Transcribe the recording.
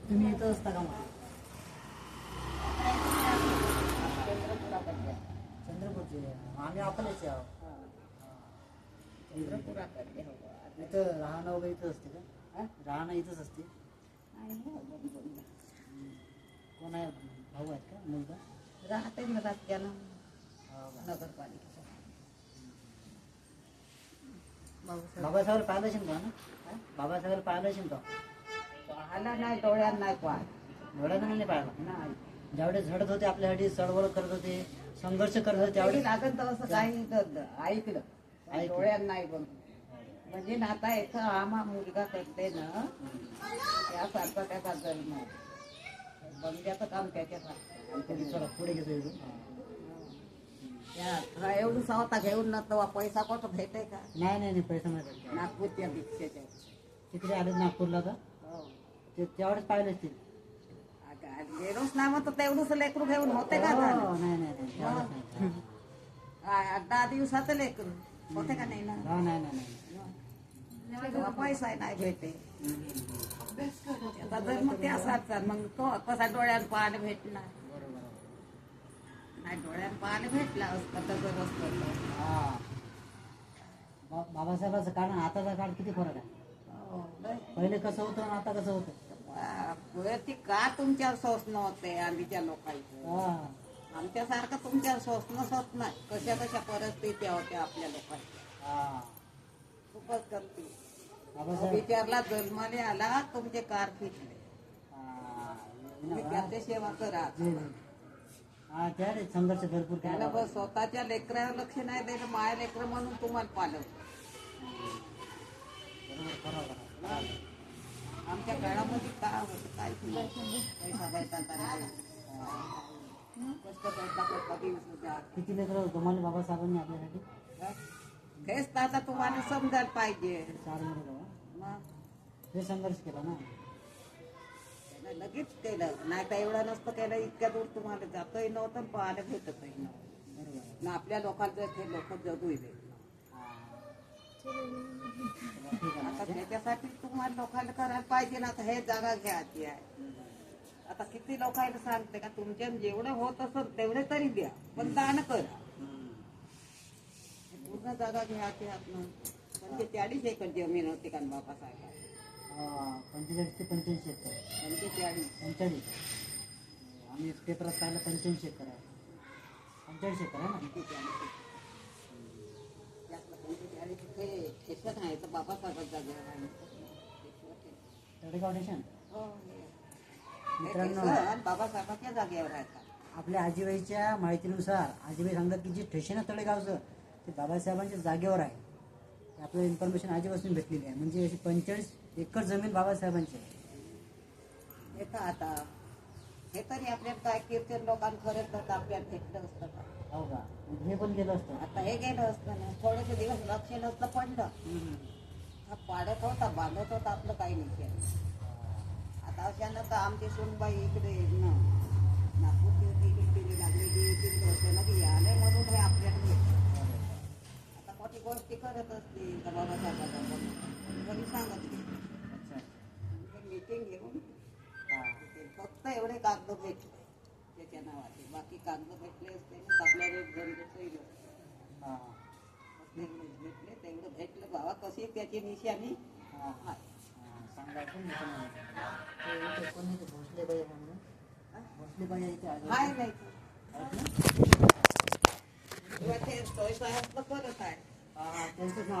तुम्ही इथं असता का मग? चंद्रपूरचे आम्ही अकोल्याचे आहोत. चंद्रपुराकडे इथं राहणं वगैरे इथं असते का? राहणं इथंच असते. कोण आहे, भाऊ आहेत का मुलगा? राहते ना रस्त्यानं हो का? नगरपालिकेच्या बाबासाहेब पाहिलं असेल का ना? बाबासाहेब पाहिलं असेल का? पाहाला नाही, डोळ्यात नाही पाहिलं. डोळ्यानं नाही पाहिलं. नाही ज्यावेळेस झडत होते आपल्यासाठी, चळवळ करत होते, संघर्ष करत होते, तेवढी त्यावेळेस लागत तर असं काही ऐकलं डोळ्यात नाही बघ. म्हणजे ना आता एक आम्हा मुलगा करते ना त्यासारखा त्याचा जन्म बंग्याचं काम त्याच्यासारखं. कधी चला पुढे घेतो इथून. त्या एवढं सावता घेऊन न तेव्हा पैसा कुठं भेटे का? नाही पैसा नाही भेटला. नागपूरच्या दीक्षेच्या तिकडे आले नागपूरला का? हो. ते त्यावेळेस पाहिले असतील. गेलोच नाही मग तेवढंच लेकरू घेऊन होते का? हो, नाही त्यावेळेस नाही. 8-10 दिवसाचं लेकरू होते का नाही ना? हो, नाही. तेव्हा पैसा नाही भेटे. त्याचा जन्म त्यासारखा मग तो कसा डोळ्यात पाहायला भेटणार? बरोबर. नाही डोळ्यात पाहायला भेटला असतं तर जर असतं तर. हा. बाबासाहेबाचं काळ आणि आताचा काळ किती फरक आहे? हो, लय. पहिले कसं होतं आणि आता कसं होतं? ती का तुमच्यावर स्वप्न होते आधीच्या लोकांचं? हा. आमच्यासारखं तुमच्यावर स्वप्नच होत नाही. कशा कशा परिस्थित्या होत्या आपल्या लोकांच्या. हा. खूपच गलती. बाबासाहेब विचारला जन्माले आला तुमचे कार फिटले. हा. तुम्ही त्याची सेवा करा. हा, त्याने संघर्ष भरपूर त्याला केला. बस स्वतःच्या लेकरावर लक्ष नाही द्यायचं, माया लेकर म्हणून तुम्हाला पालव. बरोबर. आमच्या काळामध्ये काय होतं काय पैसा भेटायचा नाही. कष्ट करता दिवस होत्या. किती लेकरं गमावले बाबासाहेबांनी आपल्यासाठी? हेच तर आता तुम्हाला समजायला पाहिजे. 4 मुलं. मग हे संघर्ष केला ना. त्यानं लगेच केलं, नाही तर एवढं नसतं केलं. इतक्या दूर तुम्हाला जातही नव्हतं पाहायला भेटतही नव्हतं. बरोबर. ना आपल्या लोकांचं ते लोक जगूही भेटलं. आता त्याच्यासाठी तुम्हाला लोकांना करायला पाहिजे ना. आता हे जागा घ्यायची आहे. आता किती लोकांना सांगते का तुमच्या जेवढं होत असेल तेवढे तरी द्या, पण दान करा. पूर्ण जागा घ्यायची आपण. 45 एकर जमीन होती का बाबासाहेब? 45 ते 85 एकर. 45. आम्ही पेपरात पाहिलं 85 एकर आहे. 45 एकर आहे ना? 45 इथे आहे तर बाबासाहेबांचा जागा आहे. तळेगाव स्टेशन. मित्रांनो बाबासाहेबांच्या जागेवर राहतात. आपल्या आजीबाईच्या माहितीनुसार आजीबाई सांगतात की जे स्टेशन आहे तळेगावचं ते बाबासाहेबांच्या जागेवर आहे. आपल्याला इन्फॉर्मेशन आजीपासून भेटलेली आहे. म्हणजे अशी 45 एकर जमीन बाबासाहेबांची आहे. येतं आता हे तरी आपल्याला काय कीर्तन लोकांना खरंच तर आपल्याला भेटलं असतं का? हो का? हे पण गेलं असतं. आता हे गेलं असतं ना. थोडेसे दिवस लक्ष नसतं पडलं. हा पाडत होता बांधत होता आपलं काही नाही केलं. आता अशानं तर आमची सुनबाई इकडे नागपूरची होती, इकडे लागलेली होते ना की आले म्हणून हे आपल्याला भेटलं. आता मोठी गोष्टी करत असते का बाबासाहेबांना घरी सांगत मीटिंग घेऊन फक्त एवढे कागद भेटले त्याच्या नावाचे. बाकी कागद भेटले असते ना आपल्याला भेटले तेवढं भेटलं बाबा. कशी त्याची निशाणी भोसले बाई इथे आले. हाय नाही ते सोय साहेब करत आहे. त्यांचंच नाव